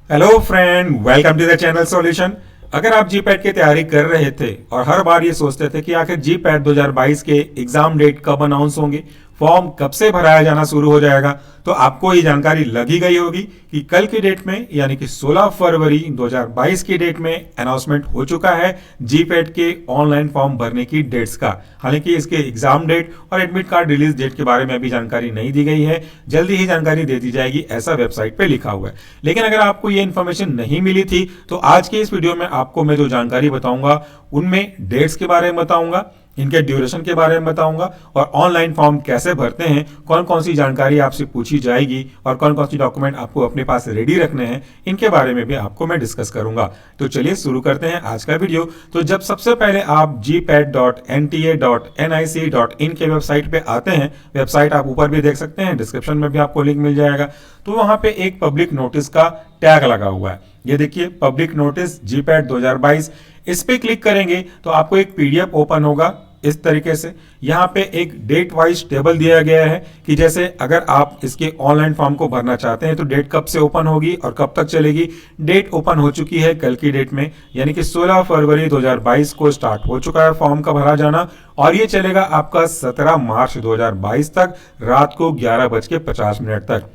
Hello friend, welcome to the channel solution. अगर आप GPAT की तैयारी कर रहे थे और हर बार ये सोचते थे कि आखिर जीपैट 2022 के एग्जाम डेट कब अनाउंस होंगे, फॉर्म कब से भराया जाना शुरू हो जाएगा, तो आपको ये जानकारी लगी गई होगी कि कल की डेट में यानी कि 16 फरवरी 2022 की डेट में अनाउंसमेंट हो चुका है जीपैट के ऑनलाइन फॉर्म भरने की डेट्स का। हालांकि इसके एग्जाम डेट और एडमिट कार्ड रिलीज डेट के बारे में अभी जानकारी नहीं दी गई है, जल्दी ही जानकारी दे दी जाएगी, ऐसा वेबसाइट पे लिखा हुआ है। लेकिन अगर आपको ये इन्फॉर्मेशन नहीं मिली थी तो आज की इस वीडियो में आपको मैं जो जानकारी बताऊंगा उनमें डेट्स के बारे में बताऊंगा, इनके ड्यूरेशन के बारे में बताऊंगा और ऑनलाइन फॉर्म कैसे भरते हैं, कौन कौन सी जानकारी आपसे पूछी जाएगी और कौन कौन सी डॉक्यूमेंट आपको अपने पास रेडी रखने हैं, इनके बारे में भी आपको मैं डिस्कस करूंगा। तो चलिए शुरू करते हैं आज का वीडियो। तो जब सबसे पहले आप gpat.nta.nic.in के वेबसाइट पे आते हैं, वेबसाइट आप ऊपर भी देख सकते हैं, डिस्क्रिप्शन में भी आपको लिंक मिल जाएगा, तो वहां पे एक पब्लिक नोटिस का टैग लगा हुआ है। ये देखिए, पब्लिक नोटिस जीपैट 2022। इस पे क्लिक करेंगे तो आपको एक पीडीएफ ओपन होगा इस तरीके से। यहाँ पे एक डेट वाइज टेबल दिया गया है कि जैसे अगर आप इसके ऑनलाइन फॉर्म को भरना चाहते हैं तो डेट कब से ओपन होगी और कब तक चलेगी। डेट ओपन हो चुकी है कल की डेट में, यानी कि 16 फरवरी 2022 को स्टार्ट हो चुका है फॉर्म का भरा जाना और ये चलेगा आपका 17 मार्च 2022 तक रात को 11:50 तक।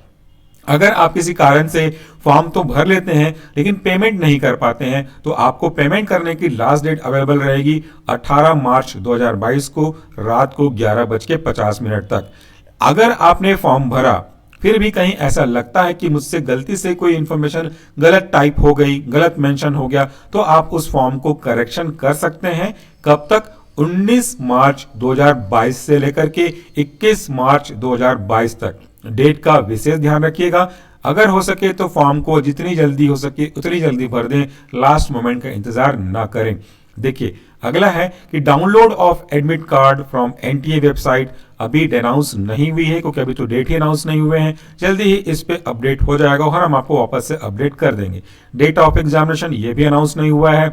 अगर आप किसी कारण से फॉर्म तो भर लेते हैं लेकिन पेमेंट नहीं कर पाते हैं तो आपको पेमेंट करने की लास्ट डेट अवेलेबल रहेगी 18 मार्च 2022 को रात को 11:50 तक। अगर आपने फॉर्म भरा फिर भी कहीं ऐसा लगता है कि मुझसे गलती से कोई इंफॉर्मेशन गलत टाइप हो गई, गलत मेंशन हो गया, तो आप उस फॉर्म को करेक्शन कर सकते हैं। कब तक? 19 मार्च 2022 से लेकर के 21 मार्च 2022 तक। डेट का विशेष ध्यान रखिएगा। अगर हो सके तो फॉर्म को जितनी जल्दी हो सके उतनी जल्दी भर दें, लास्ट मोमेंट का इंतजार ना करें। देखिए, अगला है कि download of admit card from NTA website अभी अनाउंस नहीं हुई है क्योंकि अभी तो डेट ही अनाउंस नहीं हुए हैं। जल्दी ही इस पे अपडेट हो जाएगा और हम आपको वापस से अपडेट कर देंगे। डेट ऑफ एग्जामिनेशन ये भी अनाउंस नहीं हुआ है।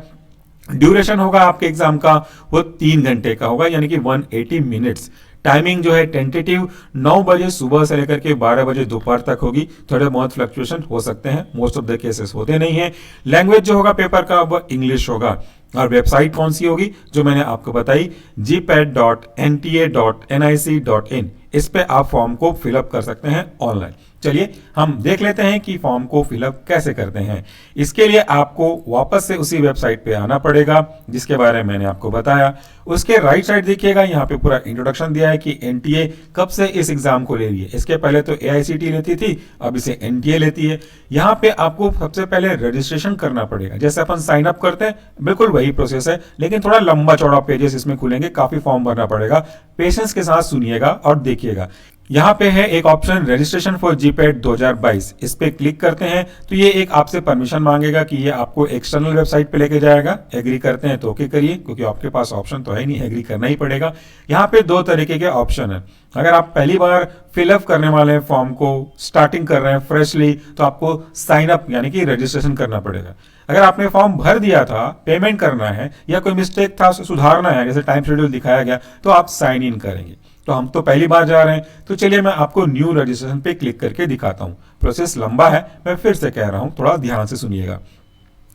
ड्यूरेशन होगा आपके एग्जाम का वो 3 घंटे का होगा, यानी कि 180 मिनट्स। टाइमिंग जो है टेंटेटिव 9 बजे सुबह से लेकर के 12 बजे दोपहर तक होगी। थोड़े बहुत फ्लक्चुएशन हो सकते हैं, मोस्ट ऑफ द केसेस होते नहीं है। लैंग्वेज जो होगा पेपर का वो इंग्लिश होगा। और वेबसाइट कौन सी होगी जो मैंने आपको बताई, gpat.nta.nic.in। इस पे आप फॉर्म को फिलअप कर सकते हैं ऑनलाइन। चलिए हम देख लेते हैं कि फॉर्म को फिलअप कैसे करते हैं। इसके लिए आपको वापस से उसी वेबसाइट पे आना पड़ेगा जिसके बारे में मैंने आपको बताया। उसके राइट साइड देखिएगा, यहाँ पे पूरा इंट्रोडक्शन दिया है कि एनटीए कब से इस एग्जाम को ले रही है। इसके पहले तो एआईसीटी लेती थी, अब इसे एनटीए लेती है। यहाँ पे आपको सबसे पहले रजिस्ट्रेशन करना पड़ेगा, जैसे अपन साइन अप करते हैं बिल्कुल वही प्रोसेस है, लेकिन थोड़ा लंबा चौड़ा पेजेस इसमें खुलेंगे, काफी फॉर्म भरना पड़ेगा। पेशेंस के साथ सुनिएगा और देखिएगा। यहाँ पे है एक ऑप्शन रजिस्ट्रेशन फॉर जीपैट 2022। इस पे क्लिक करते हैं तो ये एक आपसे परमिशन मांगेगा कि ये आपको एक्सटर्नल वेबसाइट पे लेके जाएगा। एग्री करते हैं तो ओके करिए, क्योंकि आपके पास ऑप्शन तो है नहीं, एग्री करना ही पड़ेगा। यहाँ पे 2 तरीके के ऑप्शन है। अगर आप पहली बार फिलअप करने वाले हैं फॉर्म को, स्टार्टिंग कर रहे हैं फ्रेशली, तो आपको साइन अप यानी कि रजिस्ट्रेशन करना पड़ेगा। अगर आपने फॉर्म भर दिया था, पेमेंट करना है या कोई मिस्टेक था उसे सुधारना है, जैसे टाइम शेड्यूल दिखाया गया, तो आप साइन इन करेंगे। तो हम तो पहली बार जा रहे हैं, तो चलिए मैं आपको न्यू रजिस्ट्रेशन पे क्लिक करके दिखाता हूं। प्रोसेस लंबा है, मैं फिर से कह रहा हूं, थोड़ा ध्यान से सुनिएगा।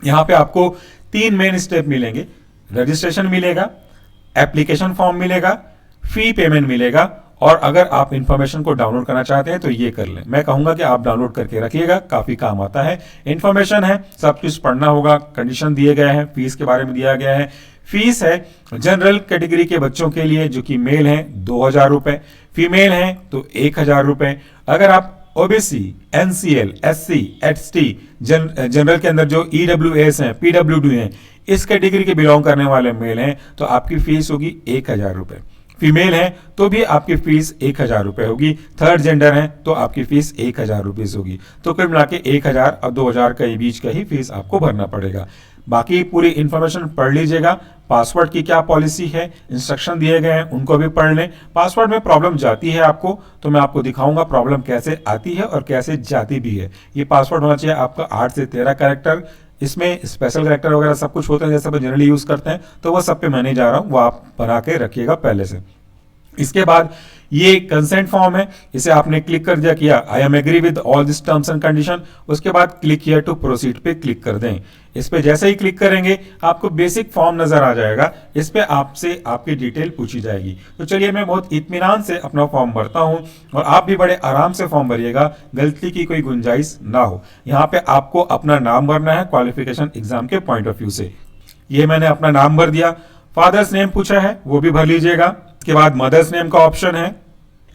यहां पे आपको 3 मेन स्टेप मिलेंगे। रजिस्ट्रेशन मिलेगा, एप्लीकेशन फॉर्म मिलेगा, फी पेमेंट मिलेगा, और अगर आप इंफॉर्मेशन को डाउनलोड करना चाहते हैं तो ये कर लें। मैं कहूंगा कि आप डाउनलोड करके रखिएगा, काफी काम आता है। इंफॉर्मेशन है, सब कुछ पढ़ना होगा, कंडीशन दिए गए हैं, फीस के बारे में दिया गया है। फीस है जनरल कैटेगरी के बच्चों के लिए जो कि मेल हैं 2000 रुपए, फीमेल हैं तो 1000 रुपए। अगर आप OBC, NCL, SC, ST, general के अंदर जो ईडब्ल्यूएस हैं, पीडब्ल्यूडी हैं, इस कैटेगरी के बिलोंग करने वाले मेल हैं तो आपकी फीस होगी 1000 रुपए। फीमेल है तो भी आपकी फीस 1000 रुपए होगी। थर्ड जेंडर है तो आपकी फीस 1000 रुपीज होगी। तो कुल मिला के 1000 और 2000 के बीच का ही फीस आपको भरना पड़ेगा। बाकी पूरी इंफॉर्मेशन पढ़ लीजिएगा। पासवर्ड की क्या पॉलिसी है, इंस्ट्रक्शन दिए गए हैं, उनको भी पढ़ लें। पासवर्ड में प्रॉब्लम जाती है आपको, तो मैं आपको दिखाऊंगा प्रॉब्लम कैसे आती है और कैसे जाती भी है। ये पासवर्ड होना चाहिए आपका 8 से 13 कैरेक्टर। इसमें स्पेशल कैरेक्टर वगैरह सब कुछ होते हैं जैसे अपन जनरली यूज करते हैं, तो वो सब पे मैं नहीं जा रहा हूँ, वो आप बना के रखिएगा पहले से। इसके बाद ये कंसेंट फॉर्म है, इसे आपने क्लिक कर दिया, किया I am agree with all this terms and condition, उसके बाद क्लिक हियर टू प्रोसीड पे क्लिक कर दें। इस पे जैसे ही क्लिक करेंगे आपको बेसिक फॉर्म नजर आ जाएगा, इस पे आपसे आपकी डिटेल पूछी जाएगी। तो चलिए मैं बहुत इत्मीनान से अपना फॉर्म भरता हूं और आप भी बड़े आराम से फॉर्म भरिएगा, गलती की कोई गुंजाइश ना हो। यहाँ पे आपको अपना नाम भरना है क्वालिफिकेशन एग्जाम के पॉइंट ऑफ व्यू से। ये मैंने अपना नाम भर दिया, फादर्स नेम पूछा है वो भी भर लीजिएगा। इसके बाद मदर्स नेम का ऑप्शन है।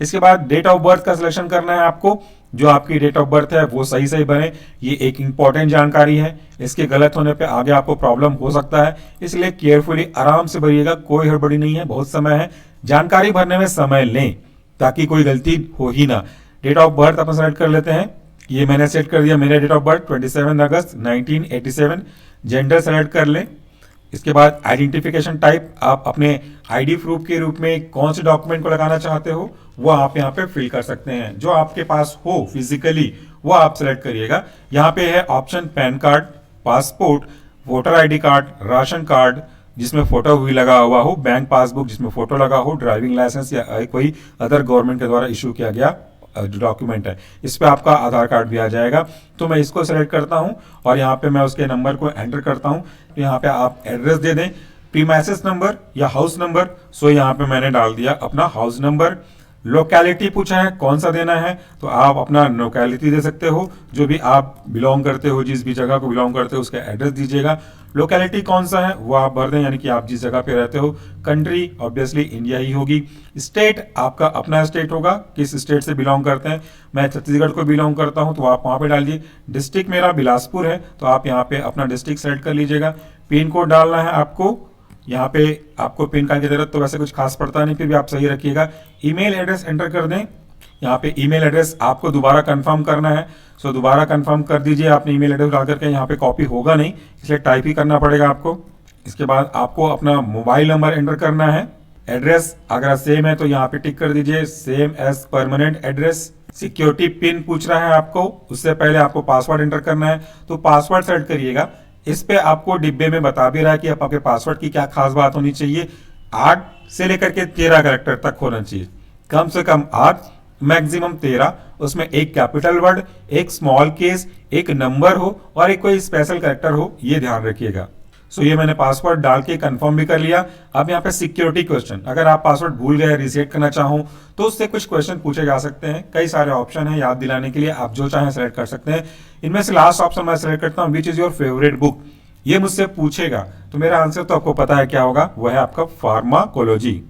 इसके बाद डेट ऑफ बर्थ का सिलेक्शन करना है आपको, जो आपकी डेट ऑफ बर्थ है वो सही सही बने, ये एक इंपॉर्टेंट जानकारी है, इसके गलत होने पे आगे आपको प्रॉब्लम हो सकता है, इसलिए केयरफुली आराम से भरिएगा, कोई हड़बड़ी नहीं है, बहुत समय है, जानकारी भरने में समय लें ताकि कोई गलती हो ही ना। डेट ऑफ बर्थ अपन सेलेक्ट कर लेते हैं, ये मैंने सेट कर दिया, मेरा डेट ऑफ बर्थ 27 अगस्त 1987। जेंडर सेलेक्ट कर लें। इसके बाद आइडेंटिफिकेशन टाइप, आप अपने आईडी प्रूफ के रूप में कौन से डॉक्यूमेंट को लगाना चाहते हो वो आप यहाँ पे फिल कर सकते हैं, जो आपके पास हो फिजिकली वो आप सेलेक्ट करिएगा। यहाँ पे है option pan card, passport, voter ID card, ration card जिसमें फोटो भी लगा हुआ हो, बैंक पासबुक जिसमें फोटो लगा हो, ड्राइविंग लाइसेंस या कोई अदर गवर्नमेंट के द्वारा इशू किया गया जो डॉक्यूमेंट है, इस पे आपका आधार कार्ड भी आ जाएगा। तो मैं इसको सेलेक्ट करता हूं और यहाँ पे मैं उसके नंबर को एंटर करता हूं। तो यहाँ पे आप एड्रेस दे दें, प्रीमाइसेस नंबर या हाउस नंबर, सो यहाँ पे मैंने डाल दिया अपना हाउस नंबर। लोकेलिटी पूछा है कौन सा देना है, तो आप अपना लोकेलिटी दे सकते हो, जो भी आप बिलोंग करते हो, जिस भी जगह को बिलोंग करते हो उसका एड्रेस दीजिएगा। लोकेलिटी कौन सा है वो आप भर दें, यानी कि आप जिस जगह पे रहते हो। कंट्री ऑब्वियसली इंडिया ही होगी। स्टेट आपका अपना स्टेट होगा, किस स्टेट से बिलोंग करते हैं, मैं छत्तीसगढ़ को बिलोंग करता हूं तो आप वहां पे डालिए। डिस्ट्रिक्ट मेरा बिलासपुर है तो आप यहाँ पे अपना डिस्ट्रिक्ट सेलेक्ट कर लीजिएगा। पिन कोड डालना है आपको, यहाँ पे आपको पिन कार्ड की जरूरत तो वैसे कुछ खास पड़ता नहीं, फिर भी आप सही रखिएगा। ईमेल एड्रेस एंटर कर दें, यहाँ पे ईमेल एड्रेस आपको दोबारा कंफर्म करना है, सो दोबारा कंफर्म कर दीजिए। आपने ईमेल एड्रेस डाल करके, यहाँ पे कॉपी होगा नहीं इसलिए टाइप ही करना पड़ेगा आपको। इसके बाद आपको अपना मोबाइल नंबर एंटर करना है। एड्रेस अगर सेम है तो यहाँ पे टिक कर दीजिए, same as permanent address. Security pin पूछ रहा है आपको, उससे पहले आपको पासवर्ड एंटर करना है, तो पासवर्ड सेलेक्ट करिएगा। इस पे आपको डिब्बे में बता भी रहा है कि आपके पासवर्ड की क्या खास बात होनी चाहिए। 8 से लेकर के 13 कैरेक्टर तक होना चाहिए, कम से कम 8, मैक्सिमम 13। उसमें एक कैपिटल वर्ड, एक स्मॉल केस, एक नंबर हो और एक कोई स्पेशल कैरेक्टर हो, ये ध्यान रखिएगा। सो ये मैंने पासवर्ड डाल के कंफर्म भी कर लिया। अब यहाँ पे सिक्योरिटी क्वेश्चन, अगर आप पासवर्ड भूल गए, रीसेट करना चाहूं तो उससे कुछ क्वेश्चन पूछे जा सकते हैं। कई सारे ऑप्शन है याद दिलाने के लिए, आप जो चाहें सेलेक्ट कर सकते हैं। इनमें से लास्ट ऑप्शन मैं सेलेक्ट करता हूँ, which is your favourite book. ये मुझसे पूछेगा तो मेरा आंसर तो आपको पता है क्या होगा, वह है आपका फार्माकोलॉजी।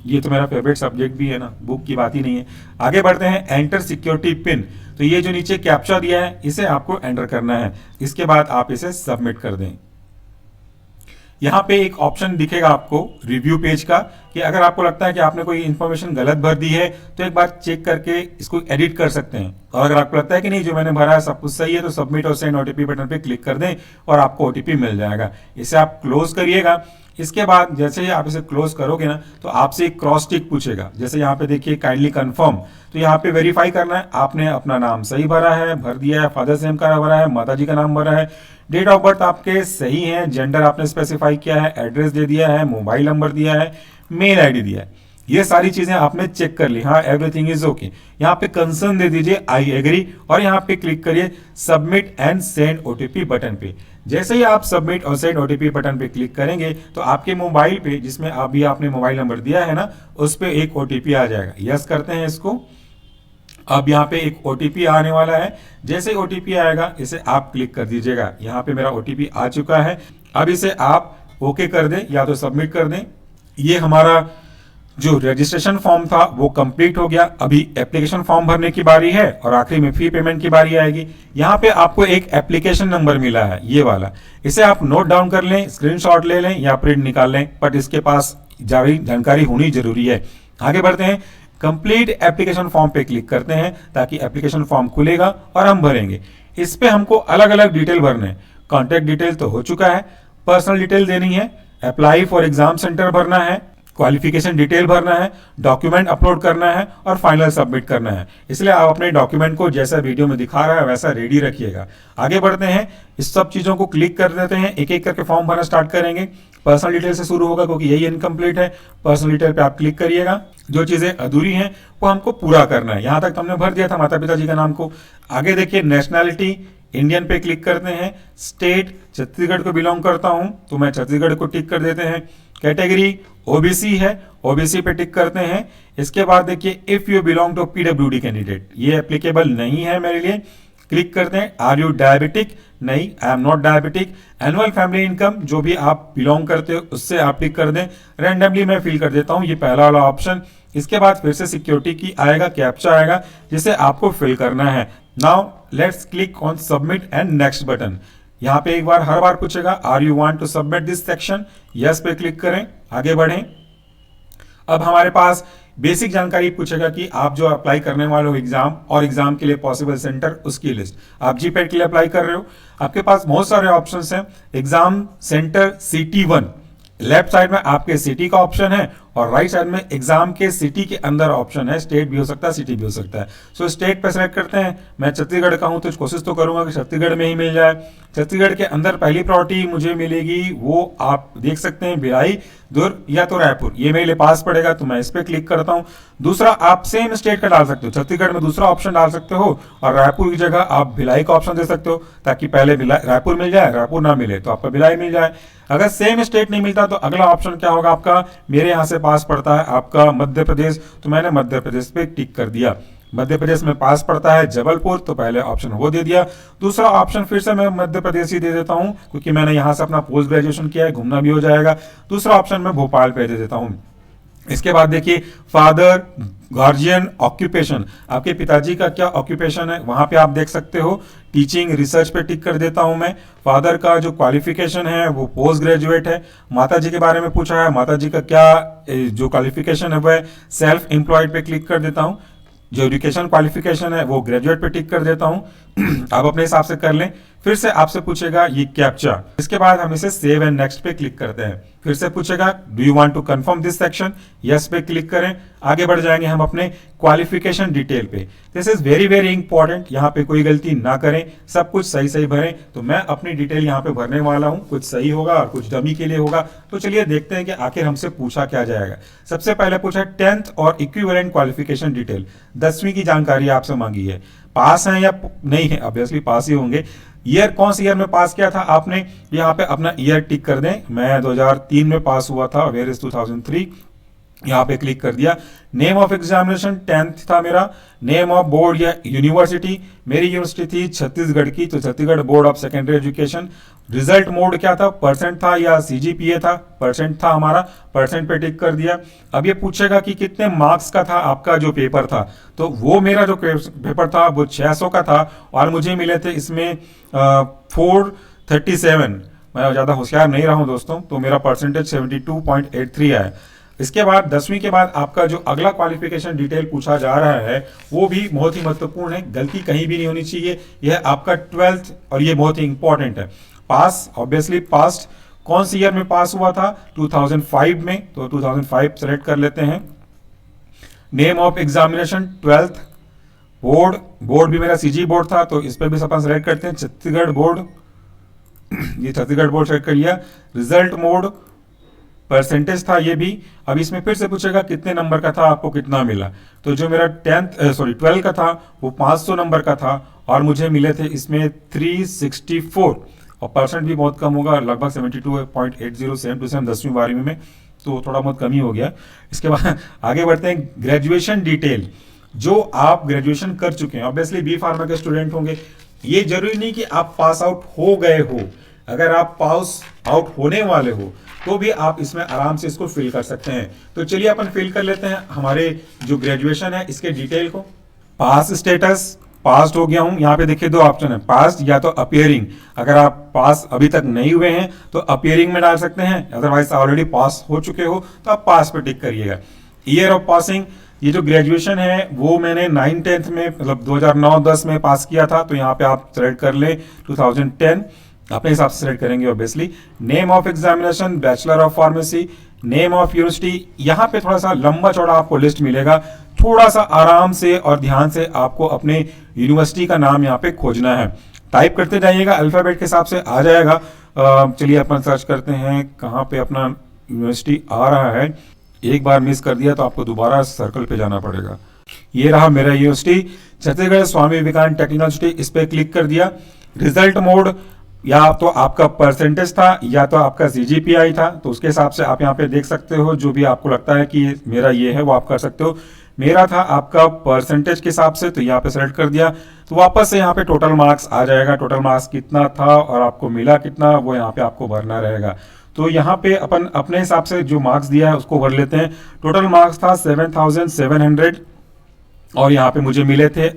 ये तो मेरा फेवरेट सब्जेक्ट भी है ना, बुक की बात ही नहीं है। आगे बढ़ते हैं, एंटर सिक्योरिटी पिन। तो ये जो नीचे कैप्चा दिया है इसे आपको एंटर करना है, इसके बाद आप इसे सबमिट कर दें। यहाँ पे एक ऑप्शन दिखेगा आपको रिव्यू पेज का, कि अगर आपको लगता है कि आपने कोई इंफॉर्मेशन गलत भर दी है तो एक बार चेक करके इसको एडिट कर सकते हैं। और अगर आपको लगता है कि नहीं जो मैंने भरा है सब कुछ सही है, तो सबमिट और सेंड ओटीपी बटन पे क्लिक कर दें और आपको ओटीपी मिल जाएगा। इसे आप क्लोज करिएगा। इसके बाद जैसे ही आप इसे क्लोज करोगे ना तो आपसे एक क्रॉस टिक पूछेगा, जैसे यहाँ पे देखिए काइंडली कंफर्म। तो यहाँ पे वेरीफाई करना है, आपने अपना नाम सही भरा है, भर दिया है, फादर्स नेम का भरा है, माताजी का नाम भरा है, डेट ऑफ बर्थ आपके सही है, जेंडर आपने स्पेसिफाई किया है, एड्रेस दे दिया है, मोबाइल नंबर दिया है, मेल आईडी दिया है, ये सारी चीजें आपने चेक कर ली। हाँ, एवरीथिंग इज ओके। यहाँ पे कंसर्न दे दीजिए, आई एग्री, और यहाँ पे क्लिक करिए submit and send OTP button पे। जैसे ही आप सबमिट और सेंड ओटीपी बटन पे क्लिक करेंगे तो आपके मोबाइल पे, जिसमें अभी आपने मोबाइल नंबर दिया है ना, उस पे एक ओटीपी आ जाएगा। यस करते हैं इसको। अब यहाँ पे एक ओटीपी आने वाला है, जैसे ओटीपी आएगा इसे आप क्लिक कर दीजिएगा। यहाँ पे मेरा ओटीपी आ चुका है, अब इसे आप ओके कर दें या तो सबमिट कर दें। ये हमारा जो रजिस्ट्रेशन फॉर्म था वो कंप्लीट हो गया। अभी एप्लीकेशन फॉर्म भरने की बारी है और आखिरी में फी पेमेंट की बारी आएगी। यहाँ पे आपको एक एप्लीकेशन नंबर मिला है, ये वाला, इसे आप नोट डाउन कर लें, स्क्रीनशॉट ले लें या प्रिंट निकाल लें, बट इसके पास जानकारी होनी जरूरी है। आगे बढ़ते हैं, कंप्लीट एप्लीकेशन फॉर्म पे क्लिक करते हैं ताकि एप्लीकेशन फॉर्म खुलेगा और हम भरेंगे। इस पे हमको अलग अलग डिटेल भरने हैं। कॉन्टेक्ट डिटेल तो हो चुका है, पर्सनल डिटेल देनी है, अप्लाई फॉर एग्जाम सेंटर भरना है, क्वालिफिकेशन डिटेल भरना है, डॉक्यूमेंट अपलोड करना है और फाइनल सबमिट करना है। इसलिए आप अपने डॉक्यूमेंट को जैसा वीडियो में दिखा रहा है वैसा रेडी रखिएगा। आगे बढ़ते हैं, इस सब चीजों को क्लिक कर देते हैं, एक एक करके फॉर्म भरना स्टार्ट करेंगे। पर्सनल डिटेल से शुरू होगा क्योंकि यही इनकम्प्लीट है। पर्सनल डिटेल पे आप क्लिक करिएगा, जो चीजें अधूरी हैं वो हमको पूरा करना है। यहां तक तो हमने भर दिया था माता पिता जी का नाम को। आगे देखिए, नेशनैलिटी इंडियन पे क्लिक करते हैं। स्टेट छत्तीसगढ़ को बिलोंग करता हूं तो मैं छत्तीसगढ़ को टिक कर देते हैं। कैटेगरी ओबीसी है, ओबीसी पे टिक करते हैं। इसके बाद देखिए, if you belong to PWD candidate, ये एप्लीकेबल नहीं है मेरे लिए, क्लिक करते हैं। आर यू डायबिटिक, नहीं, I am not diabetic. Annual family income, जो भी आप बिलोंग करते हो उससे आप टिक कर दें। रैंडमली मैं फिल कर देता हूं ये पहला वाला ऑप्शन। इसके बाद फिर से सिक्योरिटी की आएगा, कैप्चा आएगा जिसे आपको फिल करना है। Now let's click on submit and next button. यहां पे एक बार हर बार पूछेगा, are you want to submit this section, yes पे क्लिक करें, आगे बढ़ें। अब हमारे पास बेसिक जानकारी पूछेगा कि आप जो अप्लाई करने वाले हो एग्जाम और एग्जाम के लिए पॉसिबल सेंटर, उसकी लिस्ट। आप जीपेट के लिए अप्लाई कर रहे हो, आपके पास बहुत सारे ऑप्शंस हैं। Exam centre city 1, left side में आपके सिटी का ऑप्शन है और राइट साइड में एग्जाम के सिटी के अंदर ऑप्शन है। स्टेट भी हो सकता है, सिटी भी हो सकता है। सो स्टेट पे सेलेक्ट करते हैं। मैं छत्तीसगढ़ का हूं तो कोशिश तो करूंगा कि छत्तीसगढ़ में ही मिल जाए। छत्तीसगढ़ के अंदर पहली प्रायोरिटी मुझे मिलेगी, वो आप देख सकते हैं, भिलाई, दुर्ग या तो रायपुर। ये मेरे लिए पास पड़ेगा तो मैं इस पे क्लिक करता हूं। दूसरा, आप सेम स्टेट का डाल सकते हो, छत्तीसगढ़ में दूसरा ऑप्शन डाल सकते हो और रायपुर की जगह आप भिलाई का ऑप्शन दे सकते हो, ताकि पहले रायपुर मिल जाए, रायपुर ना मिले तो आपका भिलाई मिल जाए। अगर सेम स्टेट नहीं मिलता तो अगला ऑप्शन क्या होगा आपका, मेरे यहां से पास पड़ता है आपका मध्य प्रदेश, तो मैंने मध्य प्रदेश पे टिक कर दिया। मध्य प्रदेश में पास पड़ता है जबलपुर, तो पहले ऑप्शन वो दे दिया। दूसरा ऑप्शन फिर से मैं मध्य प्रदेश ही दे देता हूं क्योंकि मैंने यहां से अपना पोस्ट ग्रेजुएशन किया है, घूमना भी हो जाएगा। दूसरा ऑप्शन मैं भोपाल पे दे देता हूं। इसके बाद देखिए, फादर, गार्जियन, ऑक्यूपेशन, आपके पिताजी का क्या ऑक्यूपेशन है वहां पे आप देख सकते हो। टीचिंग, रिसर्च पे टिक कर देता हूं मैं। फादर का जो क्वालिफिकेशन है वो पोस्ट ग्रेजुएट है। माता जी के बारे में पूछा है, माता जी का क्या जो क्वालिफिकेशन है वह सेल्फ एम्प्लॉयड पे क्लिक कर देता हूं। जो एजुकेशन क्वालिफिकेशन है वो ग्रेजुएट पे टिक कर देता हूं। आप अपने हिसाब से कर लें। फिर से आपसे पूछेगा ये कैप्चा, इसके बाद हम इसे सेव एंड नेक्स्ट पे क्लिक करते हैं। फिर से पूछेगा, do you want to confirm this section, yes पे क्लिक करें। आगे बढ़ जाएंगे हम अपने क्वालिफिकेशन डिटेल पे। This is very very important, यहाँ पे कोई गलती ना करें, सब कुछ सही सही भरें। तो मैं अपनी डिटेल यहाँ पे भरने वाला हूँ, कुछ सही होगा और कुछ डमी के लिए होगा। तो चलिए देखते हैं कि आखिर हमसे पूछा क्या जाएगा। सबसे पहले पूछा 10th और इक्विवेलेंट क्वालिफिकेशन डिटेल, 10वीं की जानकारी आपसे मांगी है। पास हैं या नहीं है, ऑब्वियसली पास ही होंगे। ईयर, कौन सी ईयर में पास किया था आपने, यहाँ पे अपना ईयर टिक कर दें। मैं 2003 में पास हुआ था, वेयर इज 2003, यहाँ पे क्लिक कर दिया। नेम ऑफ एग्जामिनेशन 10th था मेरा। नेम ऑफ बोर्ड या यूनिवर्सिटी, मेरी यूनिवर्सिटी थी छत्तीसगढ़ की, तो Chhattisgarh board of secondary education. Result mode क्या था, परसेंट था या सीजीपीए था, परसेंट था हमारा, परसेंट पे टिक कर दिया। अब ये पूछेगा कि कितने मार्क्स का था आपका जो पेपर था, तो वो मेरा जो पेपर था वो 600 का था और मुझे मिले थे इसमें 437। मैं ज़्यादा होशियार नहीं रहा हूँ दोस्तों, तो मेरा परसेंटेज 72.83 है। इसके बाद 10वीं के बाद आपका जो अगला क्वालिफिकेशन डिटेल पूछा जा रहा है वो भी बहुत ही महत्वपूर्ण है, गलती कहीं भी नहीं होनी चाहिए। यह आपका 12th और ये बहुत ही इंपॉर्टेंट है। पास, ऑब्वियसली पास्ट, कौन सी ईयर में पास हुआ था, 2005 में, तो 2005 सेलेक्ट कर लेते हैं। Name of examination 12th। Board, board भी मेरा सीजी बोर्ड था तो इस पर भी अपन सेलेक्ट करते हैं छत्तीसगढ़ बोर्ड, ये छत्तीसगढ़ बोर्ड सेलेक्ट कर लिया। रिजल्ट मोड, परसेंटेज था ये भी। अब इसमें फिर से पूछेगा कितने नंबर का था, आपको कितना मिला। तो जो मेरा 12 का था वो 500 नंबर का था और मुझे मिले थे इसमें 364 और परसेंट भी बहुत कम होगा, लगभग 72.80, सेम टू सेम 10वीं 12वीं में, तो थोड़ा बहुत कम ही हो गया। इसके बाद आगे बढ़ते हैं, ग्रेजुएशन डिटेल, जो आप ग्रेजुएशन कर चुके हैं, ऑब्वियसली बी फार्मा के स्टूडेंट होंगे। ये जरूरी नहीं कि आप पास आउट हो गए हो, अगर आप पास आउट होने वाले हो तो भी आप इसमें आराम से इसको फिल कर सकते हैं। तो चलिए अपन फिल कर लेते हैं हमारे जो ग्रेजुएशन है इसके डिटेल को। पास स्टेटस, पास हो गया हूं। यहाँ पे देखिए 2 ऑप्शन है, पास या तो अपियरिंग। अगर आप पास अभी तक नहीं हुए हैं तो अपियरिंग में डाल सकते हैं, अदरवाइज ऑलरेडी पास हो चुके हो तो आप पास पे टिक करिएगा। ईयर ऑफ पासिंग, ये जो ग्रेजुएशन है वो मैंने 9-10 में, मतलब 2009-10 में पास किया था, तो यहाँ पे आप सेलेक्ट कर ले 2010, अपने हिसाब से सेलेक्ट करेंगे obviously. Name of examination, bachelor of pharmacy, name of university, यहाँ पे थोड़ा सा लंबा चौड़ा आपको लिस्ट मिलेगा, थोड़ा सा आराम से और ध्यान से आपको अपने यूनिवर्सिटी का नाम यहाँ पे खोजना है। टाइप करते जाइएगा, अल्फाबेट के हिसाब से आ जाएगा। चलिए अपन सर्च करते हैं कहाँ पे अपना यूनिवर्सिटी आ रहा है। एक बार मिस कर दिया तो आपको दोबारा सर्कल पे जाना पड़ेगा। ये रहा मेरा university, Chhattisgarh Swami Vivekananda technical university. इस पे क्लिक कर दिया। रिजल्ट मोड, या तो आपका परसेंटेज था या तो आपका CGPI था, तो उसके हिसाब से आप यहाँ पे देख सकते हो। जो भी आपको लगता है कि मेरा ये है वो आप कर सकते हो। मेरा था आपका परसेंटेज के हिसाब से, तो यहाँ पे सेलेक्ट कर दिया। तो वापस से यहाँ पे टोटल मार्क्स आ जाएगा। टोटल मार्क्स कितना था और आपको मिला कितना, वो यहाँ पे आपको भरना रहेगा। तो यहाँ पे अपन अपने हिसाब से जो मार्क्स दिया है उसको भर लेते हैं। टोटल मार्क्स था 7700 और यहाँ पे मुझे मिले थे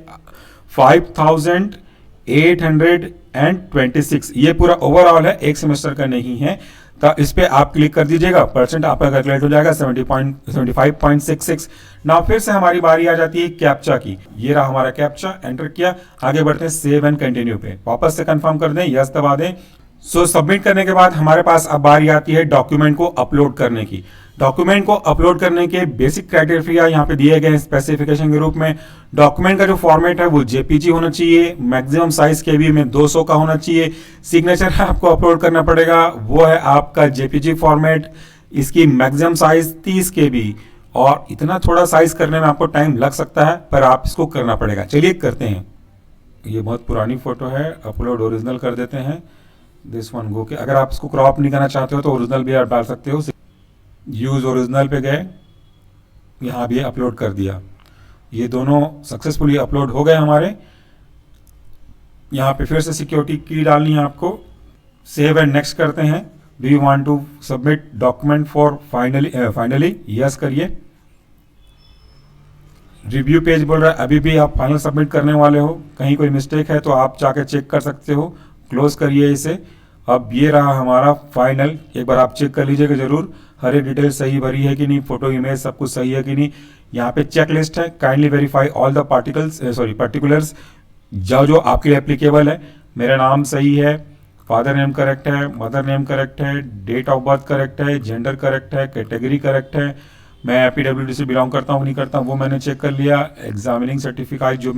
5826। ये पूरा ओवरऑल है, एक सेमेस्टर का नहीं है। तो इस पे आप क्लिक कर दीजिएगा, परसेंट आपका कैलकुलेट हो जाएगा 75.66। ना फिर से हमारी बारी आ जाती है कैप्चा की। ये रहा हमारा कैप्चा, एंटर किया, आगे बढ़ते हैं सेव एंड कंटिन्यू पे। वापस से कंफर्म कर दें, यस दबा दें। सो सबमिट करने के बाद हमारे पास अब बारी आती है डॉक्यूमेंट को अपलोड करने की। डॉक्यूमेंट को अपलोड करने के बेसिक क्राइटेरिया यहाँ पे दिए गए हैं स्पेसिफिकेशन के रूप में। डॉक्यूमेंट का जो फॉर्मेट है वो JPG होना चाहिए, मैक्सिमम साइज KB में 200 का होना चाहिए। सिग्नेचर आपको अपलोड करना पड़ेगा, वो है आपका JPG फॉर्मेट। इसकी मैक्सिमम साइज 30 KB, और इतना थोड़ा साइज करने में आपको टाइम लग सकता है, पर आप इसको करना पड़ेगा। चलिए करते हैं। ये बहुत पुरानी फोटो है, अपलोड ओरिजिनल कर देते हैं। दिस वन गो के, अगर आप इसको क्रॉप नहीं करना चाहते हो तो ओरिजिनल भी आप डाल सकते हो। यूज ओरिजिनल पे गए, यहाँ भी अपलोड कर दिया। ये दोनों सक्सेसफुली अपलोड हो गए हमारे। यहाँ पे फिर से सिक्योरिटी की डालनी है आपको। सेव एंड नेक्स्ट करते हैं। Do you want to submit document for finally, yes करिए। रिव्यू पेज बोल रहा है अभी भी आप फाइनल सबमिट करने वाले हो, कहीं कोई मिस्टेक है तो आप जाके चेक कर सकते हो। क्लोज करिए इसे। अब ये रहा हमारा फाइनल, एक बार आप चेक कर लीजिएगा जरूर, हर एक डिटेल सही भरी है कि नहीं, फोटो इमेज सब कुछ सही है कि नहीं। यहाँ पे चेक लिस्ट है, kindly verify all the particulars जो आपके लिए एप्लीकेबल है। मेरा नाम सही है, फादर नेम करेक्ट है, मदर नेम करेक्ट है, डेट ऑफ बर्थ करेक्ट है, जेंडर करेक्ट है, कैटेगरी करेक्ट है, मैं PWD से बिलोंग करता हूँ नहीं करता हूँ वो मैंने चेक कर लिया। एग्जामिनिंग सर्टिफिकेट जो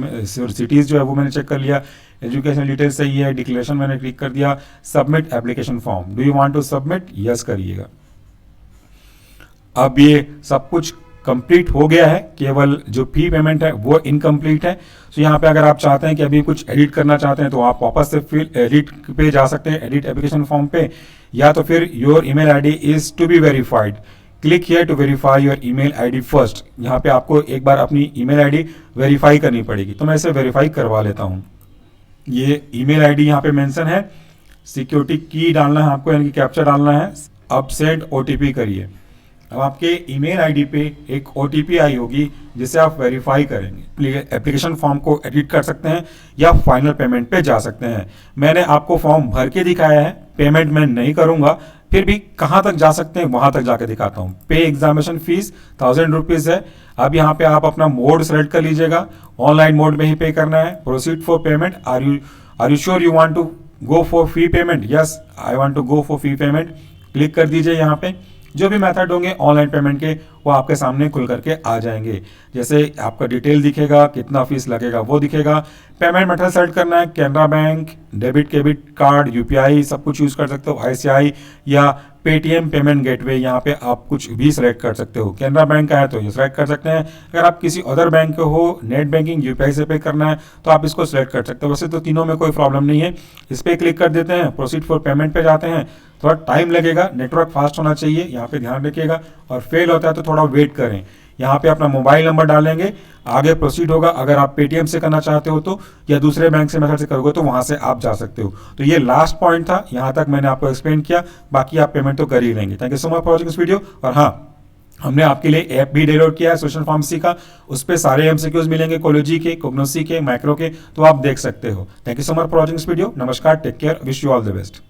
सिटीज़ जो है वो मैंने चेक कर लिया। एजुकेशन डिटेल सही है, डिक्लेरेशन मैंने क्लिक कर दिया। Submit application form, do you want to submit, yes करिएगा। अब ये सब कुछ कंप्लीट हो गया है, केवल जो फी पेमेंट है वो इनकम्प्लीट है। तो यहाँ पे अगर आप चाहते हैं कि अभी कुछ एडिट करना चाहते हैं तो आप वापस से फिर एडिट पे जा सकते हैं, एडिट एप्लीकेशन फॉर्म पे, या तो फिर your email ID is to be verified, click here to verify your email ID first. यहाँ पे आपको एक बार अपनी ईमेल आईडी वेरीफाई करनी पड़ेगी, तो मैं इसे वेरीफाई करवा लेता हूँ। ये ईमेल आईडी यहाँ पे मेंशन है, सिक्योरिटी की डालना है आपको, यानी कि कैप्चा डालना है। अब सेंड OTP करिए। अब आपके ईमेल आईडी पे एक OTP आई होगी जिसे आप वेरीफाई करेंगे। एप्लीकेशन फॉर्म को एडिट कर सकते हैं या फाइनल पेमेंट पे जा सकते हैं। मैंने आपको फॉर्म भर के दिखाया है, पेमेंट मैं नहीं करूंगा, फिर भी कहाँ तक जा सकते हैं वहां तक जाके दिखाता हूँ। पे एग्जामिनेशन फीस 1000 रुपीज है। अब यहाँ पे आप अपना मोड सेलेक्ट कर लीजिएगा, ऑनलाइन मोड में ही पे करना है। Proceed for payment, are you sure you want to go for fee payment, yes I want to go for fee payment, click कर दीजिए। यहाँ पे जो भी मेथड होंगे ऑनलाइन पेमेंट के वो आपके सामने खुल करके आ जाएंगे। जैसे आपका डिटेल दिखेगा, कितना फीस लगेगा वो दिखेगा। पेमेंट मेथड सेलेक्ट करना है, Canara bank, debit card, UPI सब कुछ यूज कर सकते हो, ICI या पेटीएम पेमेंट गेटवे, यहाँ पे आप कुछ भी सिलेक्ट कर सकते हो। कैनरा बैंक का है तो ये सिलेक्ट कर सकते हैं। अगर आप किसी अदर बैंक के हो, नेट बैंकिंग UPI से पे करना है तो आप इसको सिलेक्ट कर सकते हो। वैसे तो तीनों में कोई प्रॉब्लम नहीं है। इस पर क्लिक कर देते हैं, प्रोसीड फॉर पेमेंट पे जाते हैं। थोड़ा टाइम लगेगा, नेटवर्क फास्ट होना चाहिए, यहाँ पे ध्यान रखिएगा, और फेल होता है तो थोड़ा वेट करें। यहाँ पे अपना मोबाइल नंबर डालेंगे, आगे प्रोसीड होगा। अगर आप पेटीएम से करना चाहते हो तो, या दूसरे बैंक से मेथड से करोगे तो वहां से आप जा सकते हो। तो ये लास्ट पॉइंट था, यहाँ तक मैंने आपको एक्सप्लेन किया, बाकी आप पेमेंट तो कर ही लेंगे। Thank you so much for watching this video. और हाँ, हमने आपके लिए ऐप भी डाउनलोड किया है सोशल फार्मेसी का, उस पर सारे MCQs मिलेंगे, कोलोजी के, कोग्नोसी के, माइक्रो के, तो आप देख सकते हो। Thank you so much for watching this video. नमस्कार, take care, wish you all the best.